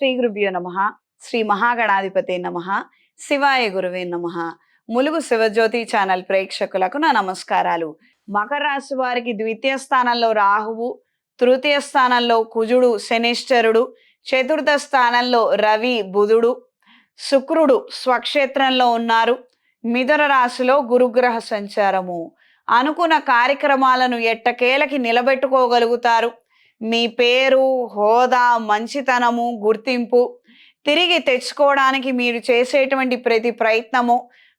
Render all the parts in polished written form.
శ్రీ గురుభ్యో నమః. శ్రీ మహాగణాధిపతే నమః. శివాయ గురువే నమః. ములుగు శివజ్యోతి ఛానల్ ప్రేక్షకులకు నా నమస్కారాలు. మకర రాశి వారికి ద్వితీయ స్థానంలో రాహువు, తృతీయ స్థానంలో కుజుడు శనిశ్చరుడు, చతుర్థ స్థానంలో రవి బుధుడు, శుక్రుడు స్వక్షేత్రంలో ఉన్నారు. మిథున రాశిలో గురుగ్రహ సంచారము. అనుకున్న కార్యక్రమాలను ఎట్టకేలకి నిలబెట్టుకోగలుగుతారు. మీ పేరు, హోదా, మంచితనము, గుర్తింపు తిరిగి తెచ్చుకోవడానికి మీరు చేసేటువంటి ప్రతి ప్రయత్నము,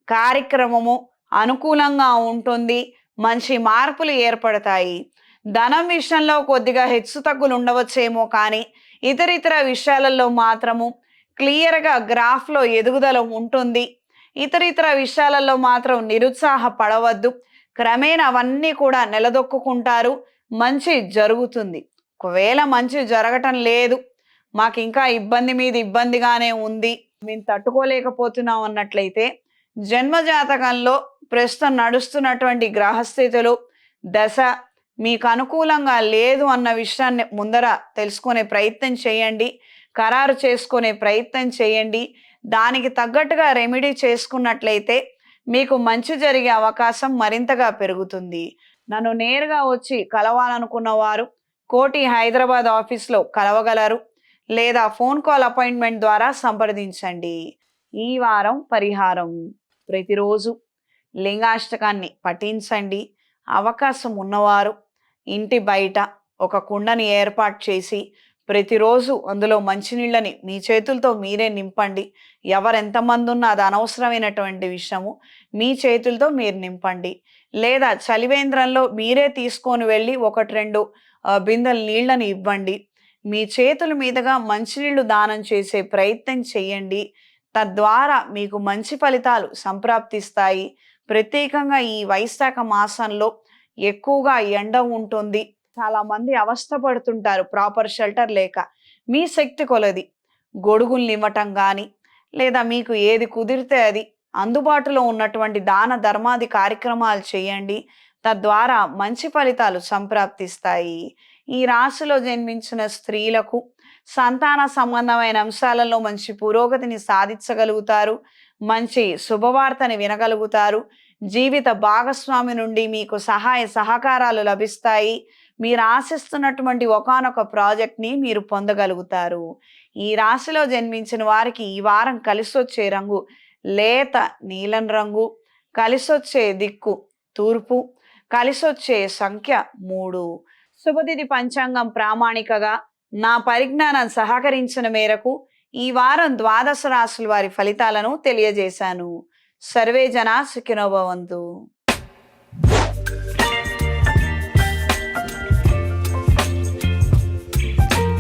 కార్యక్రమము అనుకూలంగా ఉంటుంది. మంచి మార్పులు ఏర్పడతాయి. ధనం విషయంలో కొద్దిగా హెచ్చుతగ్గులు ఉండవచ్చేమో, కానీ ఇతరితర విషయాలలో మాత్రము క్లియర్గా గ్రాఫ్లో ఎదుగుదల ఉంటుంది. ఇతరితర విషయాలలో మాత్రం నిరుత్సాహపడవద్దు. క్రమేణా అవన్నీ కూడా నిలదొక్కుంటారు. మంచి జరుగుతుంది. ఒకవేళ మంచి జరగటం లేదు, మాకు ఇంకా ఇబ్బంది మీద ఇబ్బందిగానే ఉంది, మేము తట్టుకోలేకపోతున్నాం అన్నట్లయితే జన్మజాతకంలో ప్రస్తుతం నడుస్తున్నటువంటి గ్రహస్థితులు దశ మీకు అనుకూలంగా లేదు అన్న విషయాన్ని ముందర తెలుసుకునే ప్రయత్నం చేయండి. ఖరారు చేసుకునే ప్రయత్నం చేయండి. దానికి తగ్గట్టుగా రెమెడీ చేసుకున్నట్లయితే మీకు మంచి జరిగే అవకాశం మరింతగా పెరుగుతుంది. నన్ను నేరుగా వచ్చి కలవాలనుకున్న వారు కోటి హైదరాబాద్ ఆఫీస్లో కలవగలరు, లేదా ఫోన్ కాల్ అపాయింట్మెంట్ ద్వారా సంప్రదించండి. ఈ వారం పరిహారం: ప్రతిరోజు లింగాష్టకాన్ని పఠించండి. అవకాశం ఉన్నవారు ఇంటి బయట ఒక కుండని ఏర్పాటు చేసి ప్రతిరోజు అందులో మంచినీళ్ళని మీ చేతులతో మీరే నింపండి. ఎవరెంతమంది ఉన్నా అది అనవసరమైనటువంటి విషయము. మీ చేతులతో మీరు నింపండి. లేదా చలివేంద్రంలో మీరే తీసుకొని వెళ్ళి 1-2 బిందెల నీళ్ళని ఇవ్వండి. మీ చేతుల మీదుగా మంచినీళ్ళు దానం చేసే ప్రయత్నం చేయండి. తద్వారా మీకు మంచి ఫలితాలు సంప్రాప్తిస్తాయి. ప్రత్యేకంగా ఈ వైశాఖ మాసంలో ఎక్కువగా ఎండ ఉంటుంది. చాలామంది అవస్థపడుతుంటారు ప్రాపర్ షెల్టర్ లేక. మీ శక్తి కొలది గొడుగుల్ని ఇవ్వటం కానీ, లేదా మీకు ఏది కుదిరితే అది అందుబాటులో ఉన్నటువంటి దాన ధర్మాది కార్యక్రమాలు చేయండి. తద్వారా మంచి ఫలితాలు సంప్రాప్తిస్తాయి. ఈ రాశిలో జన్మించిన స్త్రీలకు సంతాన సంబంధమైన అంశాలలో మంచి పురోగతిని సాధించగలుగుతారు. మంచి శుభవార్తని వినగలుగుతారు. జీవిత భాగస్వామి నుండి మీకు సహాయ సహకారాలు లభిస్తాయి. మీరు ఆశిస్తున్నటువంటి ఒకానొక ప్రాజెక్ట్ని మీరు పొందగలుగుతారు. ఈ రాశిలో జన్మించిన వారికి ఈ వారం కలిసొచ్చే రంగు లేత నీలం రంగు, కలిసొచ్చే దిక్కు తూర్పు, కలిసొచ్చే సంఖ్య 3. శుభతిథి పంచాంగం ప్రామాణికగా నా పరిజ్ఞానం సహకరించిన మేరకు ఈ వారం 12 రాశుల వారి ఫలితాలను తెలియజేశాను. సర్వే జనా సుఖినో భవంతు.